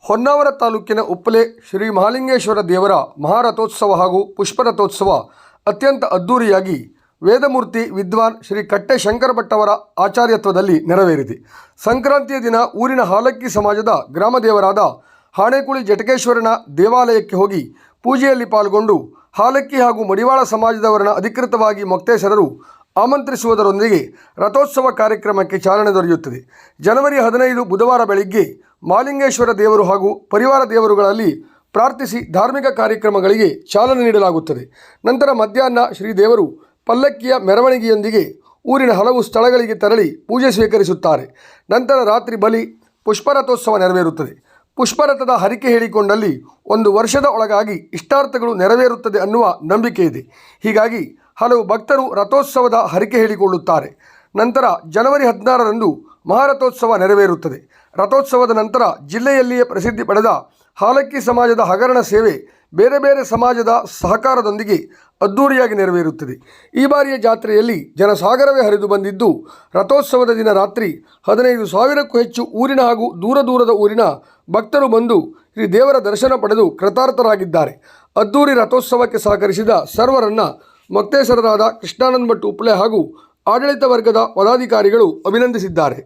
ಹೊನ್ನಾವರ ತಾಲೂಕಿನ ಉಪ್ಪಲೆ ಶ್ರೀ ಮಹಾಲಿಂಗೇಶ್ವರ ದೇವರ ಮಹಾರಥೋತ್ಸವ ಹಾಗೂ ಪುಷ್ಪರಥೋತ್ಸವ ಅತ್ಯಂತ ಅದ್ದೂರಿಯಾಗಿ ವೇದಮೂರ್ತಿ ವಿದ್ವಾನ್ ಶ್ರೀ ಕಟ್ಟೆ ಶಂಕರ ಭಟ್ಟವರ ಆಚಾರ್ಯತ್ವದಲ್ಲಿ ನೆರವೇರಿದೆ. ಸಂಕ್ರಾಂತಿಯ ದಿನ ಊರಿನ ಹಾಲಕ್ಕಿ ಸಮಾಜದ ಗ್ರಾಮದೇವರಾದ ಹಾಣೇಕುಳಿ ಜಟಕೇಶ್ವರನ ದೇವಾಲಯಕ್ಕೆ ಹೋಗಿ ಪೂಜೆಯಲ್ಲಿ ಪಾಲ್ಗೊಂಡು ಹಾಲಕ್ಕಿ ಹಾಗೂ ಮಡಿವಾಳ ಸಮಾಜದವರನ್ನ ಅಧಿಕೃತವಾಗಿ ಮೊಕ್ತೇಸರರು ಆಮಂತ್ರಿಸುವುದರೊಂದಿಗೆ ರಥೋತ್ಸವ ಕಾರ್ಯಕ್ರಮಕ್ಕೆ ಚಾಲನೆ ದೊರೆಯುತ್ತದೆ. ಜನವರಿ 15 ಬುಧವಾರ ಬೆಳಿಗ್ಗೆ ಮಹಾಲಿಂಗೇಶ್ವರ ದೇವರು ಹಾಗೂ ಪರಿವಾರ ದೇವರುಗಳಲ್ಲಿ ಪ್ರಾರ್ಥಿಸಿ ಧಾರ್ಮಿಕ ಕಾರ್ಯಕ್ರಮಗಳಿಗೆ ಚಾಲನೆ ನೀಡಲಾಗುತ್ತದೆ. ನಂತರ ಮಧ್ಯಾಹ್ನ ಶ್ರೀದೇವರು ಪಲ್ಲಕ್ಕಿಯ ಮೆರವಣಿಗೆಯೊಂದಿಗೆ ಊರಿನ ಹಲವು ಸ್ಥಳಗಳಿಗೆ ತೆರಳಿ ಪೂಜೆ ಸ್ವೀಕರಿಸುತ್ತಾರೆ. ನಂತರ ರಾತ್ರಿ ಬಲಿ ಪುಷ್ಪರಥೋತ್ಸವ ನೆರವೇರುತ್ತದೆ. ಪುಷ್ಪರಥದ ಹರಿಕೆ ಹೇಳಿಕೊಂಡಲ್ಲಿ ಒಂದು ವರ್ಷದ ಒಳಗಾಗಿ ಇಷ್ಟಾರ್ಥಗಳು ನೆರವೇರುತ್ತದೆ ಅನ್ನುವ ನಂಬಿಕೆ ಇದೆ. ಹೀಗಾಗಿ ಹಲವು ಭಕ್ತರು ರಥೋತ್ಸವದ ಹರಿಕೆ ಹೇಳಿಕೊಳ್ಳುತ್ತಾರೆ. ನಂತರ ಜನವರಿ 16ರಂದು ಮಹಾರಥೋತ್ಸವ ನೆರವೇರುತ್ತದೆ. ರಥೋತ್ಸವದ ನಂತರ ಜಿಲ್ಲೆಯಲ್ಲಿಯೇ ಪ್ರಸಿದ್ಧಿ ಪಡೆದ ಹಾಲಕ್ಕಿ ಸಮಾಜದ ಹಗರಣ ಸೇವೆ ಬೇರೆ ಬೇರೆ ಸಮಾಜದ ಸಹಕಾರದೊಂದಿಗೆ ಅದ್ದೂರಿಯಾಗಿ ನೆರವೇರುತ್ತದೆ. ಈ ಬಾರಿಯ ಜಾತ್ರೆಯಲ್ಲಿ ಜನಸಾಗರವೇ ಹರಿದು ಬಂದಿದ್ದು, ರಥೋತ್ಸವದ ದಿನ ರಾತ್ರಿ 15,000ಕ್ಕೂ ಹೆಚ್ಚು ಊರಿನ ಹಾಗೂ ದೂರದ ಊರಿನ ಭಕ್ತರು ಬಂದು ಶ್ರೀ ದೇವರ ದರ್ಶನ ಪಡೆದು ಕೃತಾರ್ಥರಾಗಿದ್ದಾರೆ. ಅದ್ದೂರಿ ರಥೋತ್ಸವಕ್ಕೆ ಸಹಕರಿಸಿದ ಸರ್ವರನ್ನ ಮೊಕ್ತೇಸರರಾದ ಕೃಷ್ಣಾನಂದ ಭಟ್ ಉಪ್ಪಳೆ ಹಾಗೂ ಆಡಳಿತ ವರ್ಗದ ಪದಾಧಿಕಾರಿಗಳು ಅಭಿನಂದಿಸಿದ್ದಾರೆ.